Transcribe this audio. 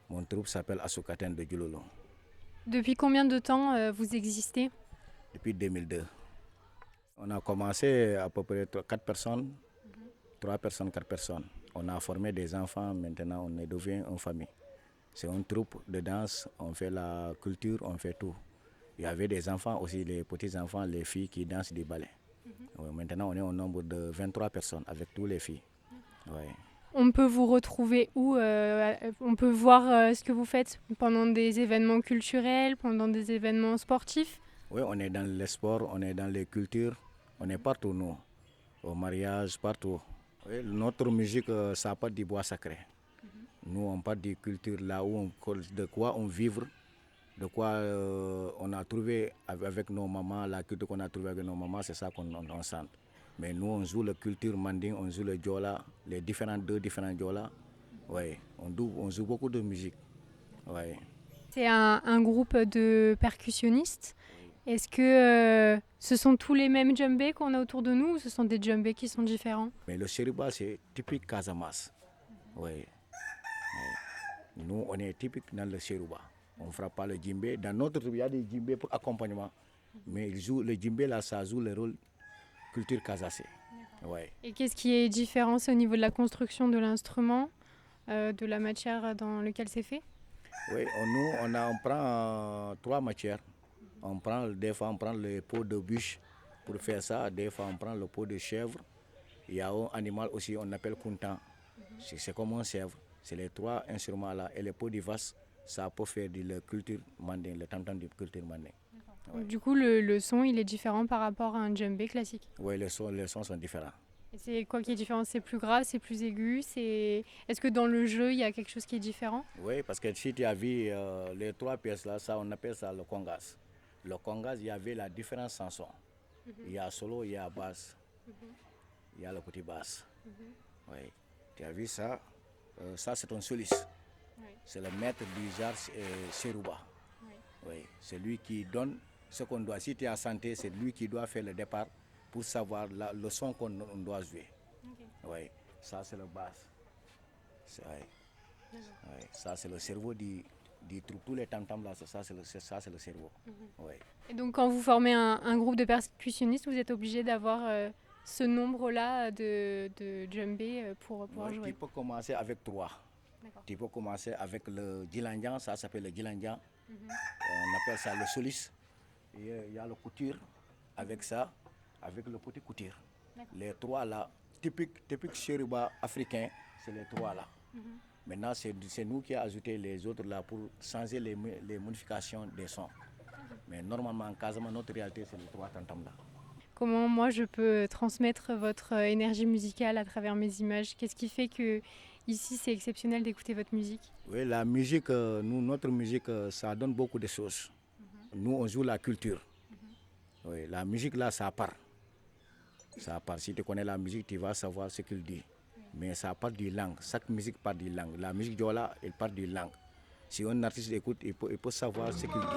Mon troupe s'appelle Asukaten de Djulolo. Depuis combien de temps vous existez? Depuis 2002. On a commencé à peu près 4 personnes, 3 personnes, 4 personnes. On a formé des enfants, maintenant on est devenu une famille. C'est une troupe de danse, on fait la culture, on fait tout. Il y avait des enfants aussi, les petits-enfants, les filles qui dansent du ballet. Ouais, maintenant on est au nombre de 23 personnes avec tous les filles. Ouais. On peut vous retrouver où? On peut voir ce que vous faites pendant des événements culturels, pendant des événements sportifs? Oui, on est dans les sports, on est dans les cultures, on est partout nous, au mariage, partout. Oui, notre musique, ça part du bois sacré. Nous, on parle de culture là où de quoi on vivre, de quoi on a trouvé avec nos mamans, la culture qu'on a trouvée avec nos mamans, c'est ça qu'on sent. Mais nous, on joue la culture manding, on joue le djola, les deux différents djola. Ouais, on joue beaucoup de musique. Ouais. C'est un groupe de percussionnistes. Est-ce que ce sont tous les mêmes djembés qu'on a autour de nous ou ce sont des djembés qui sont différents? Mais le Seriba, c'est typique Casamance. Ouais. Nous, on est typique dans le Seriba. On ne fera pas le djembé. Dans notre troupe, il y a des djembés pour accompagnement. Mais le djembé, là, ça joue le rôle culture kazassé. Ouais. Et qu'est-ce qui est différent? C'est au niveau de la construction de l'instrument, de la matière dans laquelle c'est fait? Oui, on prend 3 matières. Des fois, on prend le pot de bûche pour faire ça. Des fois, on prend le pot de chèvre. Il y a un animal aussi, on appelle kuntan. C'est comme un chèvre. C'est les 3 instruments là. Et le pot de vache, ça peut faire de la culture manding, le tam-tam de culture manding. Ouais. Du coup, le son, il est différent par rapport à un djembé classique? Oui, les sons sont différents. Et c'est quoi qui est différent? C'est plus grave, c'est plus aigu? Est-ce que dans le jeu, il y a quelque chose qui est différent? Oui, parce que si tu as vu les 3 pièces là, ça, on appelle ça le congas. Le congas, il y avait la différence en son. Il y a solo, il y a basse, il y a le petit basse. Oui. Tu as vu ça? Ça, c'est un soliste. Oui. C'est le maître du genre Seruba. Oui. Oui. C'est lui qui donne ce qu'on doit. Si tu es en santé, c'est lui qui doit faire le départ pour savoir le son qu'on doit jouer. Okay. Oui. Ça, c'est le basse. Oui. Ça, c'est le cerveau du trou. Tous les tam-tams là, ça, c'est le cerveau. Oui. Et donc, quand vous formez un groupe de percussionnistes, vous êtes obligé d'avoir ce nombre-là de djembés pour pouvoir jouer? Tu peux commencer avec 3. Tu peux commencer avec le djilangjan, ça s'appelle le djilangjan. On appelle ça le solis. Il y a le couture avec ça, avec le petit couture. Les 3 là, typique Seriba africain, c'est les 3 là. Maintenant, c'est nous qui avons ajouté les autres là pour changer les modifications des sons. Mais normalement, en Casamance, notre réalité, c'est les 3 tam-tams là. Comment moi je peux transmettre votre énergie musicale à travers mes images? Qu'est-ce qui fait que ici c'est exceptionnel d'écouter votre musique? Oui, la musique, notre musique, ça donne beaucoup de choses. Nous, on joue la culture. Oui, la musique là, ça part. Ça part. Si tu connais la musique, tu vas savoir ce qu'il dit. Mais ça part du langue. Chaque musique part du langue. La musique Diola, elle part du langue. Si un artiste écoute, il peut savoir ce qu'il dit.